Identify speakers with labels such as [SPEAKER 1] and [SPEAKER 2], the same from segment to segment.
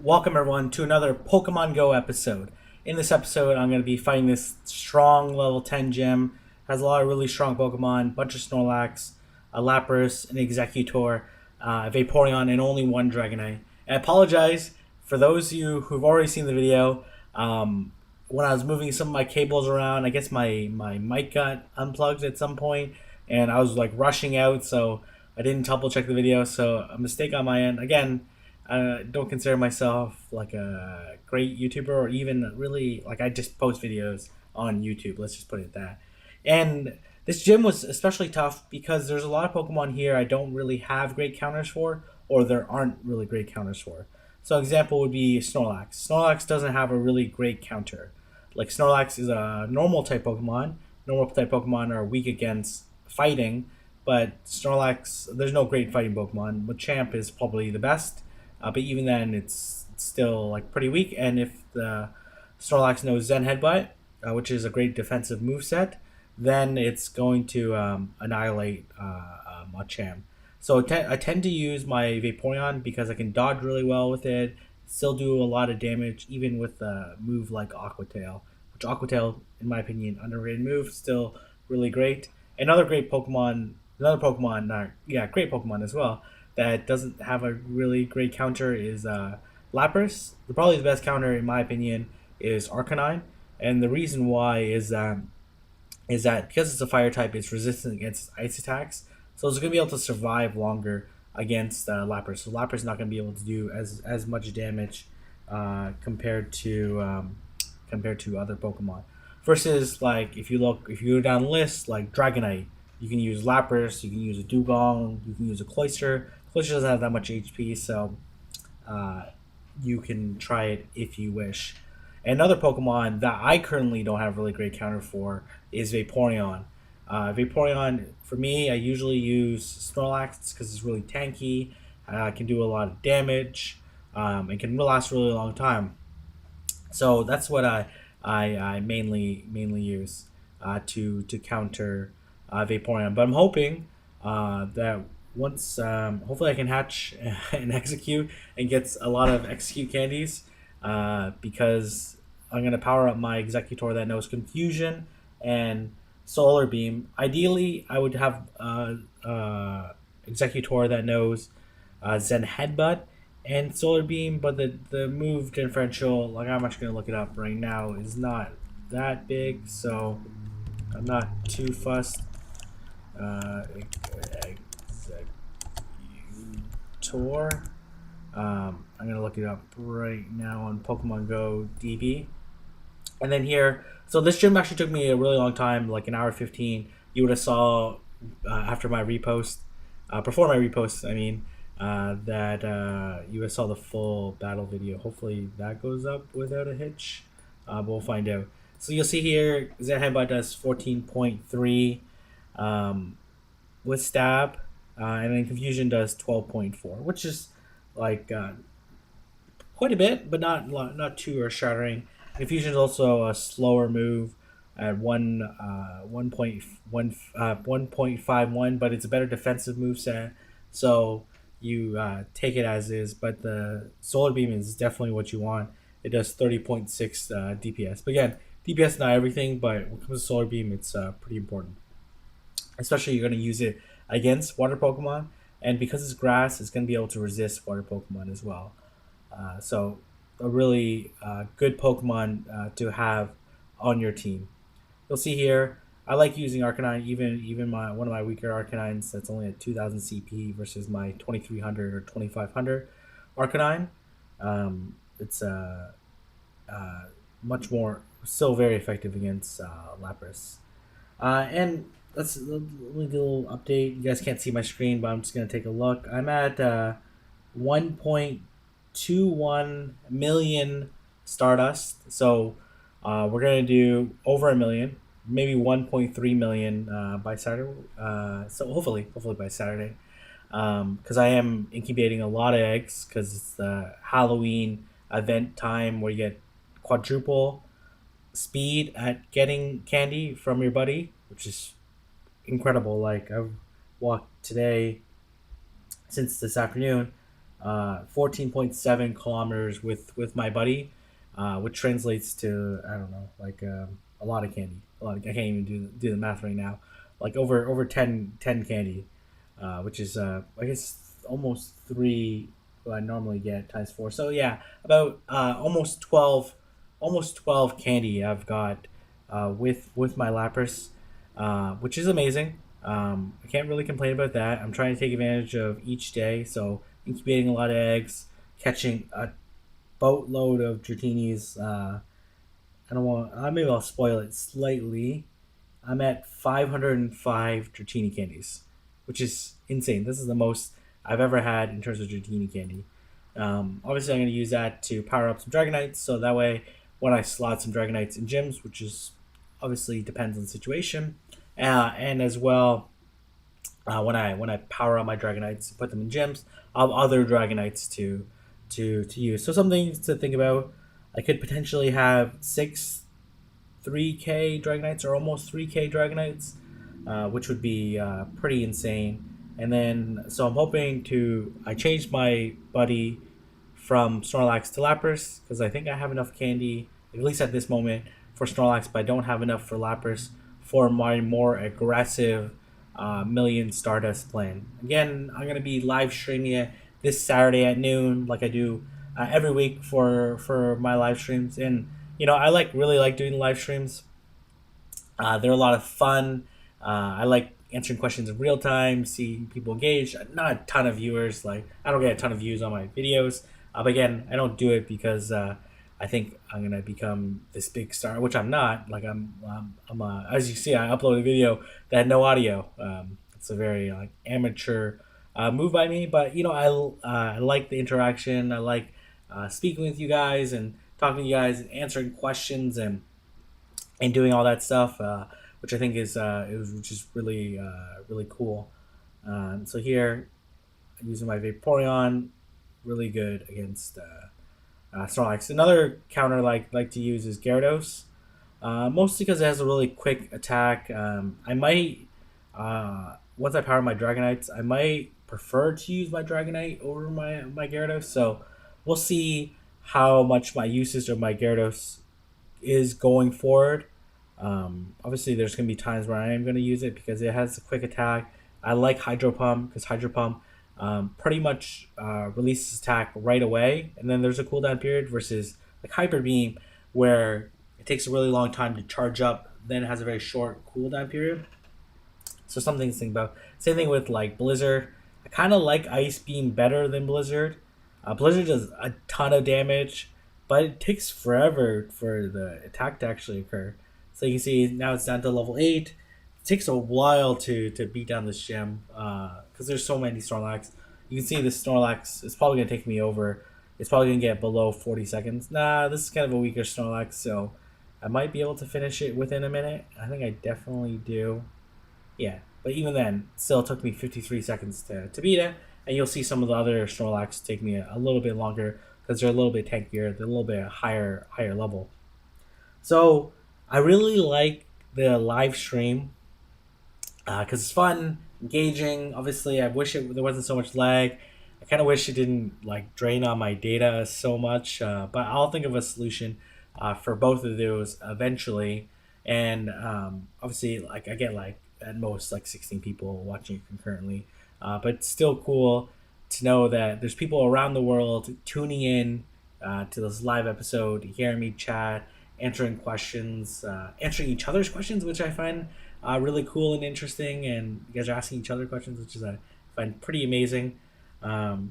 [SPEAKER 1] Welcome everyone to another Pokemon Go episode. In this episode, I'm going to be fighting this strong level 10 gym. Has a lot of really strong Pokemon, bunch of Snorlax, a Lapras, an Executor, a Vaporeon, and only one Dragonite. And I apologize for those of you who've already seen the video. When I was moving some of my cables around, I guess my mic got unplugged at some point, and I was like rushing out, so I didn't double check the video. So a mistake on my end. Again, I don't consider myself like a great YouTuber or even really like I just post videos on YouTube. Let's just put it that. And this gym was especially tough because there's a lot of Pokemon here I don't really have great counters for, or there aren't really great counters for. So example would be Snorlax. Snorlax doesn't have a really great counter. Like Snorlax is a normal type Pokemon. Normal type Pokemon are weak against fighting, but Snorlax, there's no great fighting Pokemon. Machamp is probably the best, but even then, it's still like pretty weak. And if the Snorlax knows Zen Headbutt, which is a great defensive move set, then it's going to annihilate Machamp. So I tend to use my Vaporeon because I can dodge really well with it, still do a lot of damage, even with a move like Aqua Tail, which Aqua Tail, in my opinion, underrated move, still really great. Another Pokemon, great Pokemon as well, that doesn't have a really great counter is Lapras. Probably the best counter, in my opinion, is Arcanine. And the reason why is that because it's a fire type, it's resistant against ice attacks, so it's going to be able to survive longer against Lapras. So Lapras is not going to be able to do as much damage compared to other Pokemon. Versus like if you go down the list like Dragonite, you can use Lapras, you can use a Dugong, you can use a Cloyster. Cloyster doesn't have that much HP, so uh, you can try it if you wish. Another Pokemon that I currently don't have really great counter for is Vaporeon. Vaporeon, for me, I usually use Snorlax because it's really tanky, can do a lot of damage, and can last a really long time. So that's what I mainly use to counter Vaporeon. But I'm hoping that once hopefully I can hatch and execute and gets a lot of execute candies because I'm gonna power up my executor that knows confusion and solar beam. Ideally, I would have executor that knows Zen headbutt and solar beam, but the move differential, like I'm actually gonna look it up right now, is not that big, so I'm not too fussed. Executor. I'm gonna look it up right now on Pokemon Go DB. And then here, so this gym actually took me a really long time, like an hour 15. You would have saw after my repost, before my repost, I mean, that you would have saw the full battle video. Hopefully that goes up without a hitch, but we'll find out. So you'll see here, Zen Headbutt does 14.3 with stab, and then Confusion does 12.4, which is like quite a bit, but not too earth shattering. Confusion is also a slower move at 1.51, but it's a better defensive move set. So you take it as is, but the Solar Beam is definitely what you want. It does 30.6 DPS. But again, DPS is not everything, but when it comes to Solar Beam, it's pretty important. Especially you're going to use it against water Pokemon, and because it's grass, it's going to be able to resist water Pokemon as well. So a really good Pokemon to have on your team. You'll see here, I like using Arcanine, even my one of my weaker Arcanines that's only at 2000 CP versus my 2300 or 2500 Arcanine. It's much more, still very effective against Lapras. And let's let me do a little update. You guys can't see my screen, but I'm just gonna take a look. I'm at 1.21 million Stardust. So we're gonna do over a million, maybe 1.3 million by Saturday. So hopefully by Saturday, because I am incubating a lot of eggs because it's the Halloween event time where you get quadruple speed at getting candy from your buddy, which is incredible. Like I've walked today since this afternoon 14.7 kilometers with my buddy, which translates to, I don't know, like a lot of candy. I can't even do the math right now. Like over 10 candy, which is I guess almost three what I normally get times four. So yeah, about almost 12 candy I've got with my Lapras, which is amazing. I can't really complain about that. I'm trying to take advantage of each day, so incubating a lot of eggs, catching a boatload of Dratinis. I don't want. Maybe I'll spoil it slightly. I'm at 505 Dratini candies, which is insane. This is the most I've ever had in terms of Dratini candy. Obviously, I'm going to use that to power up some Dragonites, so that way when I slot some Dragonites in gyms, which is obviously depends on the situation, and as well when I power up my Dragonites, put them in gyms, I'll have other Dragonites to use. So something to think about. I could potentially have six 3K Dragonites or almost 3K Dragonites, which would be pretty insane. And then, so I'm hoping to. I changed my buddy from Snorlax to Lapras because I think I have enough candy, at least at this moment, for Snorlax, but I don't have enough for Lapras for my more aggressive Million Stardust plan. Again, I'm going to be live streaming it this Saturday at noon, like I do every week for my live streams. And I really like doing live streams. They're a lot of fun. I like answering questions in real time, seeing people engage. Not a ton of viewers. Like I don't get a ton of views on my videos. But again, I don't do it because I think I'm gonna become this big star, which I'm not. Like as you see, I uploaded a video that had no audio. It's a very amateur move by me, but I like the interaction. I like speaking with you guys and talking to you guys and answering questions and doing all that stuff, which I think which is really cool. So here, using my Vaporeon, really good against Snorlax. Another counter like to use is Gyarados, mostly because it has a really quick attack. I might once I power my Dragonites, I might prefer to use my Dragonite over my Gyarados. So we'll see how much my usage of my Gyarados is going forward. Obviously, there's going to be times where I am going to use it because it has a quick attack. I like Hydro Pump because Hydro Pump pretty much releases attack right away, and then there's a cooldown period versus like Hyper Beam where it takes a really long time to charge up, then it has a very short cooldown period. So something to think about. Same thing with like Blizzard. I kind of like Ice Beam better than Blizzard. Blizzard does a ton of damage, but it takes forever for the attack to actually occur. So you can see now it's down to level 8. It takes a while to beat down this gym because there's so many Snorlax. You can see this Snorlax is probably going to take me over. It's probably going to get below 40 seconds. Nah, this is kind of a weaker Snorlax, so I might be able to finish it within a minute. I think I definitely do. Yeah, but even then, still took me 53 seconds to beat it. And you'll see some of the other Snorlax take me a little bit longer because they're a little bit tankier. They're a little bit higher level. So I really like the live stream because it's fun, engaging. Obviously, I wish there wasn't so much lag. I kind of wish it didn't like drain on my data so much, but I'll think of a solution for both of those eventually. And obviously, like I get like at most like 16 people watching it concurrently, but it's still cool to know that there's people around the world tuning in to this live episode, hearing me chat, answering questions, answering each other's questions, which I find really cool and interesting. And you guys are asking each other questions, which is I find pretty amazing.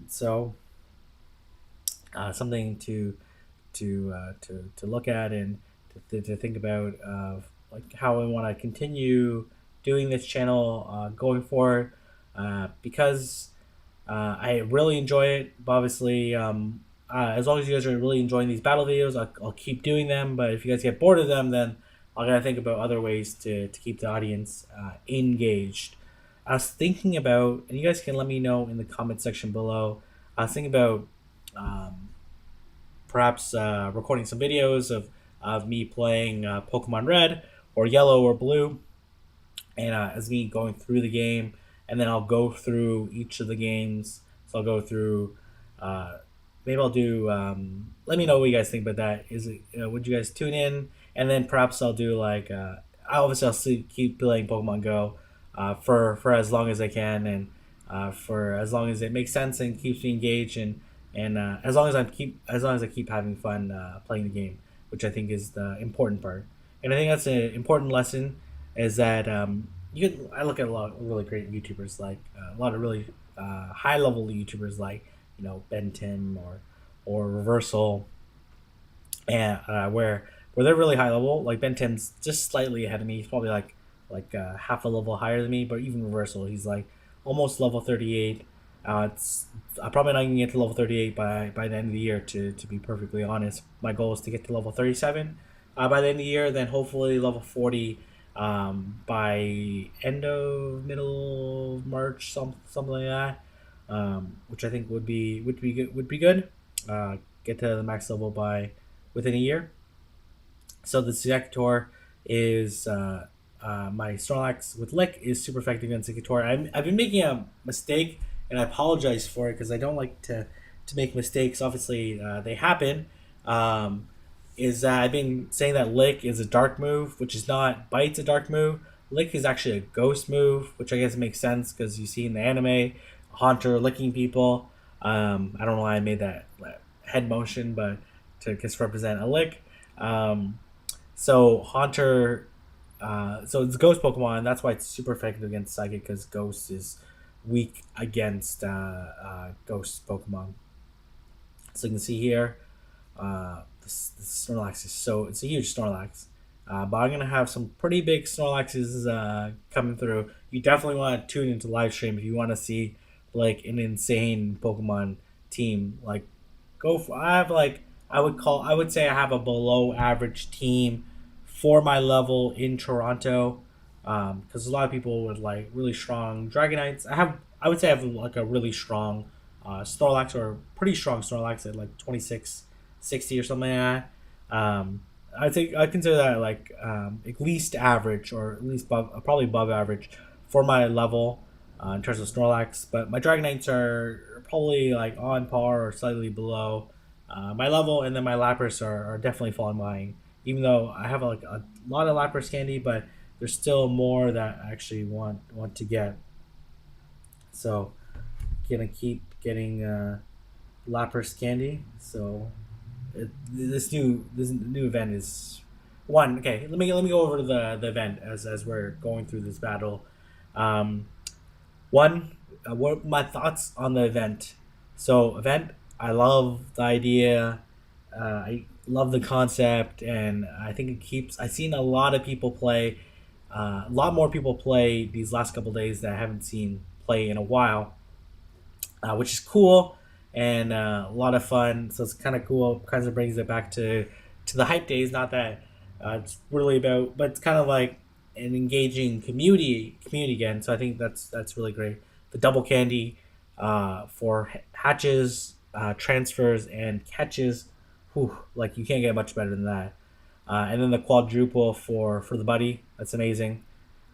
[SPEAKER 1] So something to look at and to think about like how I want to continue doing this channel going forward because I really enjoy it. But obviously, as long as you guys are really enjoying these battle videos, I'll keep doing them. But if you guys get bored of them, then I gotta think about other ways to keep the audience engaged. I was thinking about, and you guys can let me know in the comment section below. I was thinking about perhaps recording some videos of me playing Pokemon Red or Yellow or Blue, and as me going through the game, and then I'll go through each of the games. So I'll go through Uh, maybe I'll do. Let me know what you guys think about that. Is it? Would you guys tune in? And then perhaps I'll do like. Obviously, keep playing Pokemon Go, for as long as I can, and for as long as it makes sense and keeps me engaged, and as long as I keep having fun playing the game, which I think is the important part. And I think that's an important lesson, is that I look at a lot of really great YouTubers, like a lot of really high level YouTubers, like Ben Tim or Reversal, and where they're really high level. Like Ben Tim's just slightly ahead of me. He's probably like half a level higher than me. But even Reversal, he's like almost level 38. It's I'm probably not gonna get to level 38 by the end of the year. To be perfectly honest, my goal is to get to level 37 by the end of the year. Then hopefully level 40 by end of middle of March, something like that. Which I think would be good. Get to the max level by within a year. So the Executor is my Snorlax with Lick is super effective against Executor. I've been making a mistake, and I apologize for it because I don't like to make mistakes. Obviously, they happen. Um, is that I've been saying that Lick is a dark move, which is not. Bite's a dark move. Lick is actually a ghost move, which I guess makes sense because you see in the anime, Haunter licking people. I don't know why I made that head motion, but to just represent a lick. Um, so Haunter, so it's Ghost Pokemon. That's why it's super effective against Psychic, because Ghost is weak against Ghost Pokemon. So you can see here, this Snorlax is it's a huge Snorlax. But I'm gonna have some pretty big Snorlaxes coming through. You definitely want to tune into live stream if you want to see like an insane Pokemon team. Like, go for I have like I would say I have a below average team for my level in Toronto. Because a lot of people with like really strong Dragonites. I would say I have like a really strong Snorlax, or pretty strong Snorlax at like 2660 or something like that. I think I consider that like at least average, or at least probably above average for my level in terms of Snorlax. But my Dragonites are probably like on par or slightly below my level, and then my Lapras are definitely falling behind. Even though I have like a lot of Lapras candy, but there's still more that I actually want to get. So gonna keep getting Lapras candy. So this new event is one. Okay, let me go over to the event as we're going through this battle. Um, One, what my thoughts on the event? So event, I love the idea. I love the concept, and I think it keeps. I've seen a lot of people play, a lot more people play these last couple days that I haven't seen play in a while, which is cool and a lot of fun. So it's kind of cool. Kind of brings it back to the hype days. Not that it's really about, but it's kind of like an engaging community again. So I think that's really great. The double candy for hatches, transfers, and catches. Whew, like you can't get much better than that. And then the quadruple for the buddy. That's amazing.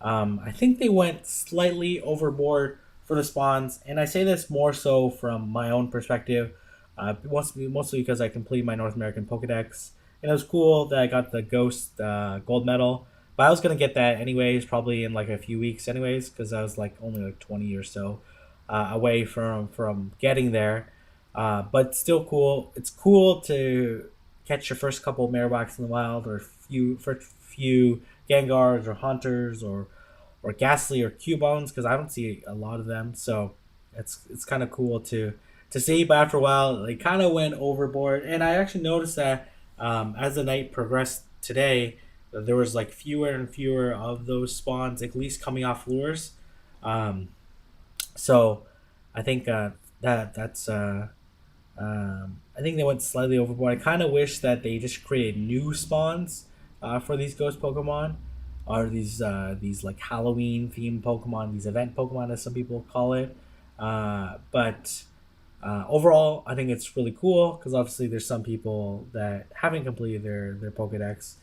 [SPEAKER 1] I think they went slightly overboard for the spawns, and I say this more so from my own perspective, mostly because I completed my North American Pokedex, and it was cool that I got the Ghost gold medal. But I was gonna get that anyways, probably in like a few weeks, anyways, because I was like only like 20 or so away from getting there. But still cool. It's cool to catch your first couple of Marowaks in the wild, or few Gengars or Hunters or Ghastly or Cubones, because I don't see a lot of them. So it's kind of cool to see. But after a while, they kind of went overboard, and I actually noticed that as the night progressed today, there was like fewer and fewer of those spawns, at least coming off lures. Um, so I think I think they went slightly overboard. I kind of wish that they just created new spawns for these ghost Pokemon, or these like Halloween themed Pokemon, these event Pokemon as some people call it. But overall, I think it's really cool because obviously there's some people that haven't completed their Pokedex.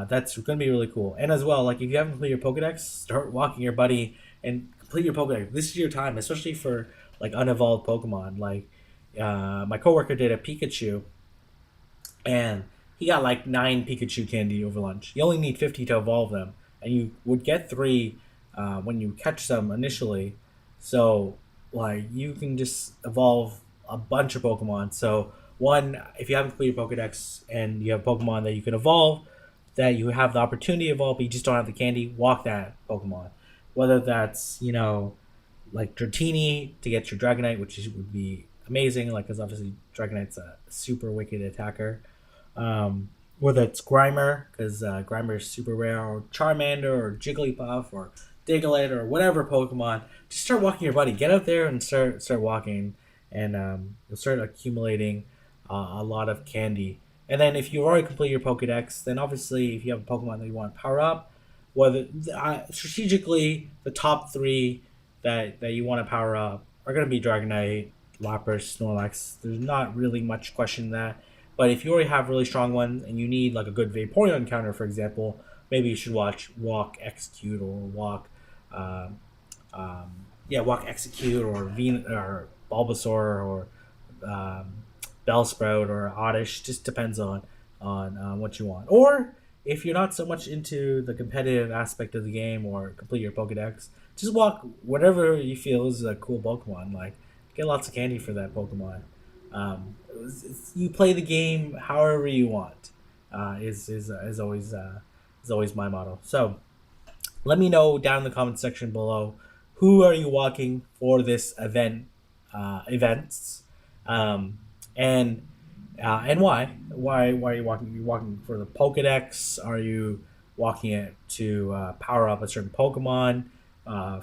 [SPEAKER 1] That's going to be really cool. And as well, like if you haven't completed your Pokedex, start walking your buddy and complete your Pokedex. This is your time, especially for like unevolved Pokemon. Like my coworker did a Pikachu, and he got like 9 Pikachu candy over lunch. You only need 50 to evolve them, and you would get three when you catch them initially. So like you can just evolve a bunch of Pokemon. So one, if you haven't completed Pokedex and you have Pokemon that you can evolve, that you have the opportunity to evolve, but you just don't have the candy, walk that Pokemon. Whether that's like Dratini to get your Dragonite, would be amazing. Like, because obviously Dragonite's a super wicked attacker. Whether it's Grimer, because Grimer is super rare, or Charmander, or Jigglypuff, or Diglett, or whatever Pokemon, just start walking your buddy. Get out there and start walking, and you'll start accumulating a lot of candy. And then if you already complete your Pokedex, then obviously if you have a Pokemon that you want to power up, whether strategically the top three that you want to power up are going to be Dragonite, Lapras, Snorlax. There's not really much question in that. But if you already have really strong ones and you need like a good Vaporeon counter, for example, maybe you should watch Walk, Execute, or Walk, um, Walk, Execute, or or Bulbasaur, or um, Bellsprout, or Oddish. Just depends on what you want. Or if you're not so much into the competitive aspect of the game or complete your Pokedex, just walk whatever you feel is a cool Pokemon. Like get lots of candy for that Pokemon. You play the game however you want. Is always my motto. So let me know down in the comment section below who are you walking for this events, um, and and why? Why are you walking? You walking for the Pokedex? Are you walking it to power up a certain Pokemon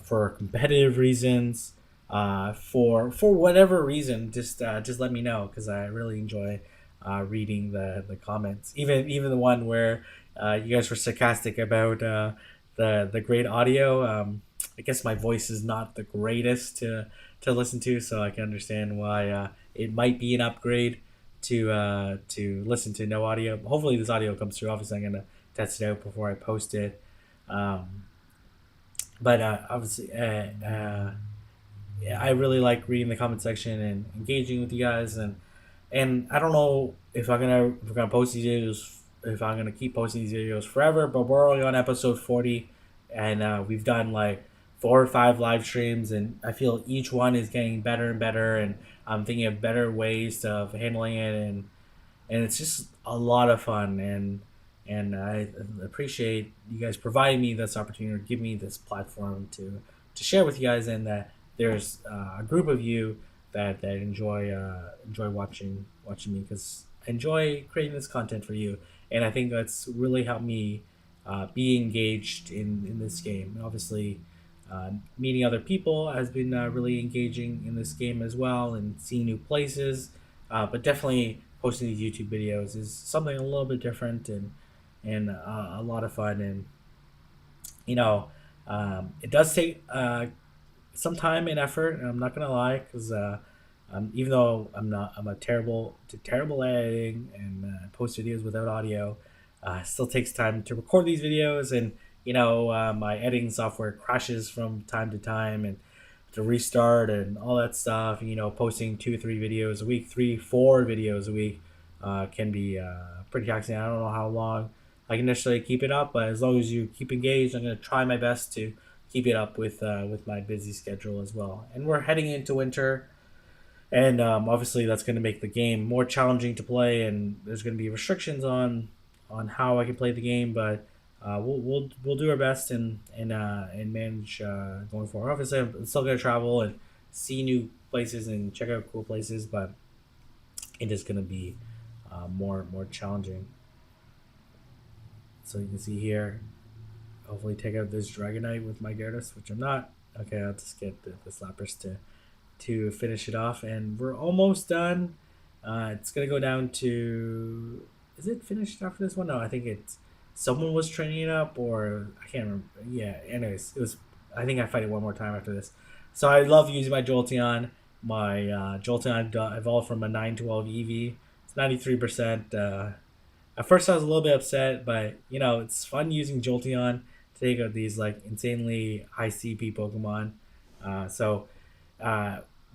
[SPEAKER 1] for competitive reasons? For whatever reason, just let me know because I really enjoy reading the comments. Even the one where you guys were sarcastic about the great audio. I guess my voice is not the greatest to listen to, so I can understand why it might be an upgrade to listen to no audio. Hopefully, this audio comes through. Obviously, I'm gonna test it out before I post it. Um, but obviously, yeah, I really like reading the comment section and engaging with you guys, and I don't know if we're gonna post these videos, if I'm gonna keep posting these videos forever. But we're already on episode 40, and we've done like 4 or 5 live streams, and I feel each one is getting better and better, and I'm thinking of better ways of handling it, and it's just a lot of fun, and I appreciate you guys providing me this opportunity, or give me this platform to share with you guys, and that there's a group of you that enjoy watching me because I enjoy creating this content for you, and I think that's really helped me be engaged in this game. And obviously, meeting other people has been really engaging in this game as well, and seeing new places. But definitely posting these YouTube videos is something a little bit different and a lot of fun. And you know, it does take some time and effort. And I'm not gonna lie, because even though I'm a terrible at editing and post videos without audio. It still takes time to record these videos, and my editing software crashes from time to time, and to restart and all that stuff. Posting 2 or 3 videos a week, 3, 4 videos a week can be pretty taxing. I don't know how long I can necessarily keep it up, but as long as you keep engaged, I'm going to try my best to keep it up with my busy schedule as well. And we're heading into winter, and obviously that's going to make the game more challenging to play, and there's going to be restrictions on how I can play the game, but we'll do our best and manage going forward. Obviously, I'm still gonna travel and see new places and check out cool places, but it is gonna be more challenging. So you can see here, hopefully take out this Dragonite with my Gyarados, which I'm not. Okay, I'll just get the Slappers to finish it off, and we're almost done. It's gonna go down to. Is it finished after this one? No, I think it's someone was training it up, or I can't remember. Yeah, anyways, it was. I think I fight it one more time after this. So I love using my Jolteon. My Jolteon evolved from a 912 EV. It's 93%. At first, I was a little bit upset, but it's fun using Jolteon to take out these like insanely high CP Pokemon. So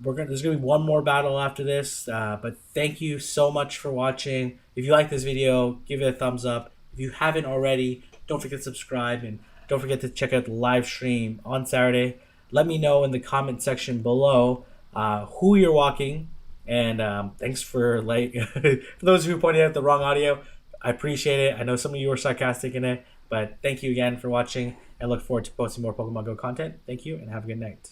[SPEAKER 1] There's gonna be one more battle after this. But thank you so much for watching. If you like this video, give it a thumbs up. If you haven't already, don't forget to subscribe, and don't forget to check out the live stream on Saturday. Let me know in the comment section below who you're walking. And thanks for for those who pointed out the wrong audio. I appreciate it. I know some of you were sarcastic in it, but thank you again for watching, and look forward to posting more Pokemon Go content. Thank you, and have a good night.